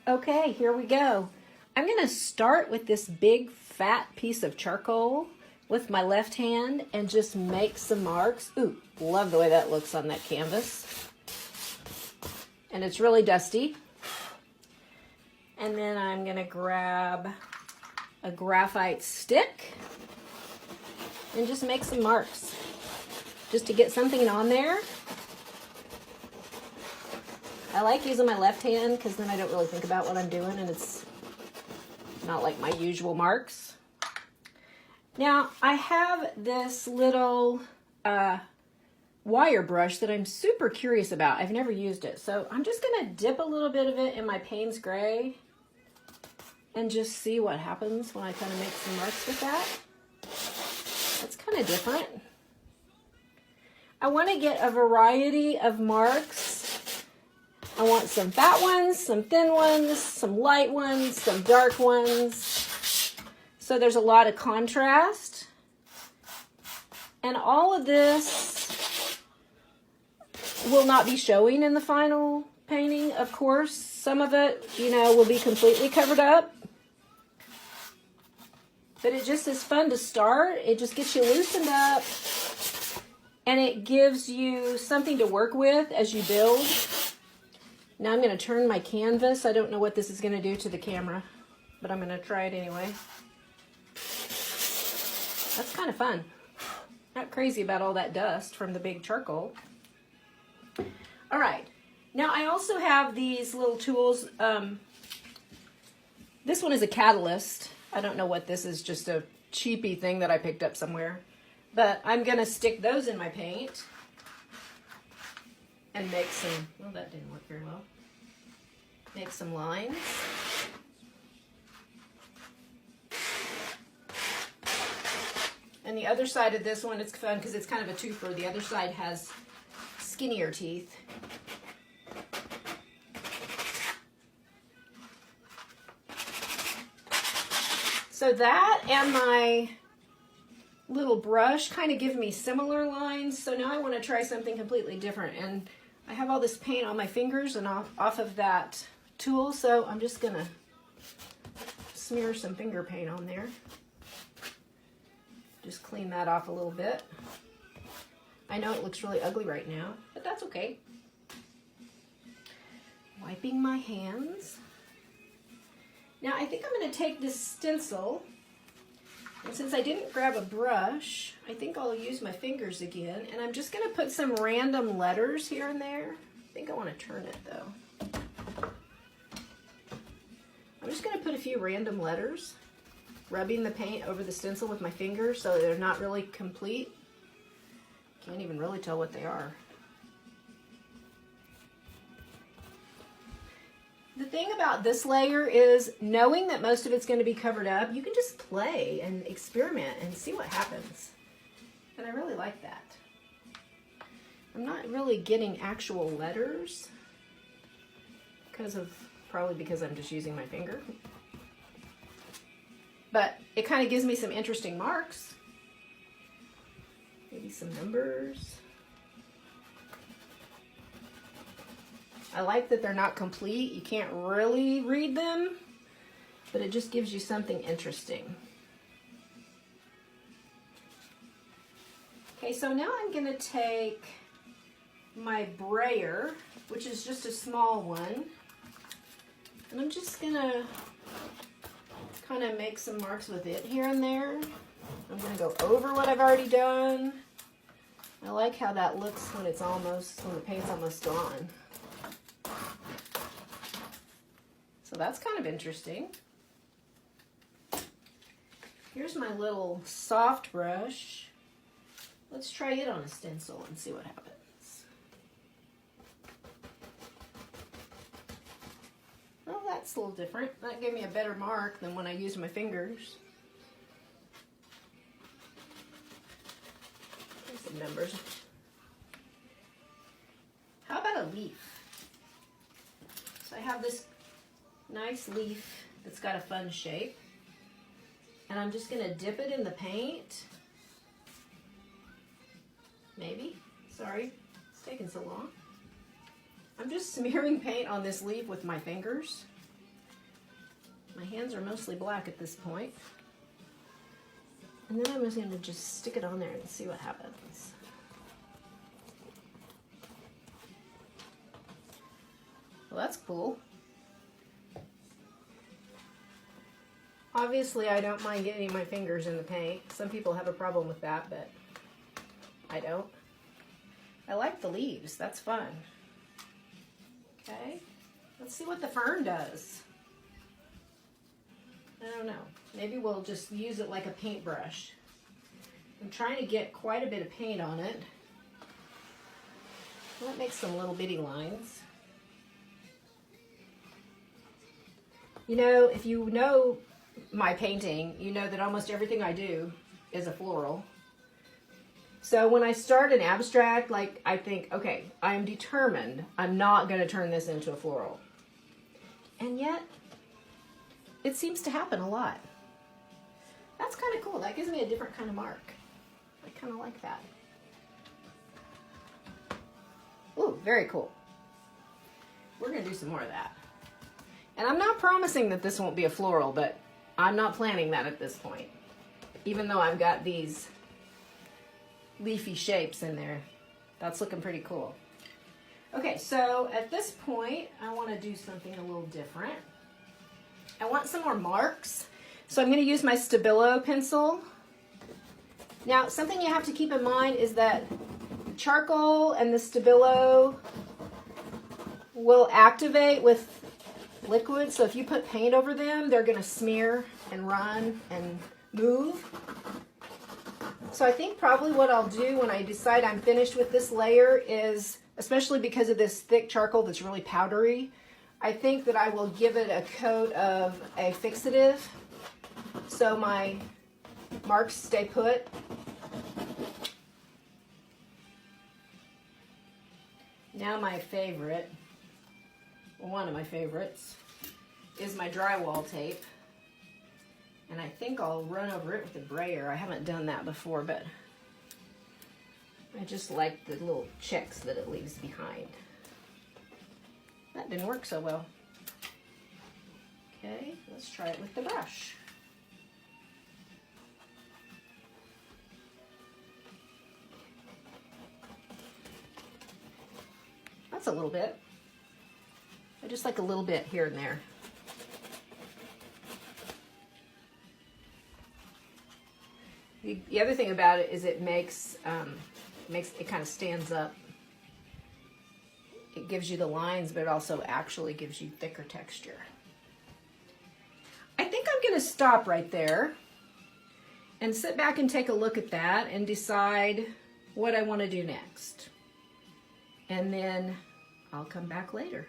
Okay, here we go. I'm going to start with this big fat piece of charcoal with my left hand and just make some marks. Ooh, love the way that looks on that canvas. And it's really dusty. And then I'm going to grab a graphite stick and just make some marks just to get something on there. I like using my left hand because then I don't really think about what I'm doing and it's not like my usual marks. Now I have this little wire brush that I'm super curious about. I've never used it, so I'm just going to dip a little bit of it in my Payne's Gray and just see what happens when I kind of make some marks with that. That's kind of different. I want to get a variety of marks. I want some fat ones, some thin ones, some light ones, some dark ones. So there's a lot of contrast. And all of this will not be showing in the final painting, of course. Some of it, will be completely covered up. But it just is fun to start. It just gets you loosened up. And it gives you something to work with as you build. Now I'm going to turn my canvas. I don't know what this is going to do to the camera, but I'm going to try it anyway. That's kind of fun. Not crazy about all that dust from the big charcoal. All right. Now I also have these little tools. This one is a catalyst. I don't know what this is, just a cheapy thing that I picked up somewhere. But I'm going to stick those in my paint. And make some, well, that didn't work very well. Make some lines. And the other side of this one, it's fun because it's kind of a twofer. The other side has skinnier teeth. So that and my little brush kind of give me similar lines. So now I want to try something completely different. And I have all this paint on my fingers and off of that tool, so I'm just gonna smear some finger paint on there. Just clean that off a little bit. I know it looks really ugly right now, but that's okay. Wiping my hands. Now I think I'm gonna take this stencil, and since I didn't grab a brush, I think I'll use my fingers again. And I'm just going to put some random letters here and there. I think I want to turn it though. I'm just going to put a few random letters, rubbing the paint over the stencil with my fingers so they're not really complete. Can't even really tell what they are. The thing about this layer is knowing that most of it's going to be covered up, you can just play and experiment and see what happens. And I really like that. I'm not really getting actual letters probably because I'm just using my finger. But it kind of gives me some interesting marks. Maybe some numbers. I like that they're not complete. You can't really read them, but it just gives you something interesting. Okay, so now I'm going to take my Brayer, which is just a small one, and I'm just going to kind of make some marks with it here and there. I'm going to go over what I've already done. I like how that looks when the paint's almost gone. So that's kind of interesting. Here's my little soft brush. Let's try it on a stencil and see what happens. Well, that's a little different. That gave me a better mark than when I used my fingers. There's some numbers. How about a leaf? So I have this nice leaf that's got a fun shape. And I'm just going to dip it in the paint. Maybe. Sorry, it's taking so long. I'm just smearing paint on this leaf with my fingers. My hands are mostly black at this point. And then I'm just going to just stick it on there and see what happens. Well, that's cool. Obviously, I don't mind getting my fingers in the paint. Some people have a problem with that, but I don't. I like the leaves. That's fun. Okay, let's see what the fern does. I don't know. Maybe we'll just use it like a paintbrush. I'm trying to get quite a bit of paint on it. That makes some little bitty lines. You know, if you know my painting, you know that almost everything I do is a floral. So when I start an abstract, like, I think, okay, I am determined I'm not going to turn this into a floral. And yet, it seems to happen a lot. That's kind of cool. That gives me a different kind of mark. I kind of like that. Ooh, very cool. We're going to do some more of that. And I'm not promising that this won't be a floral, but I'm not planning that at this point. Even though I've got these leafy shapes in there. That's looking pretty cool. Okay, so at this point, I want to do something a little different. I want some more marks. So I'm going to use my Stabilo pencil. Now, something you have to keep in mind is that charcoal and the Stabilo will activate with liquid. So if you put paint over them, they're going to smear and run and move. So I think probably what I'll do when I decide I'm finished with this layer is, especially because of this thick charcoal that's really powdery, I think that I will give it a coat of a fixative so my marks stay put. Now my favorite, well, one of my favorites, is my drywall tape. And I think I'll run over it with a brayer. I haven't done that before, but I just like the little checks that it leaves behind. That didn't work so well. Okay, let's try it with the brush. That's a little bit. I just like a little bit here and there. The other thing about it is it makes it kind of stands up. It gives you the lines, but it also actually gives you thicker texture. I think I'm going to stop right there and sit back and take a look at that and decide what I want to do next. And then I'll come back later.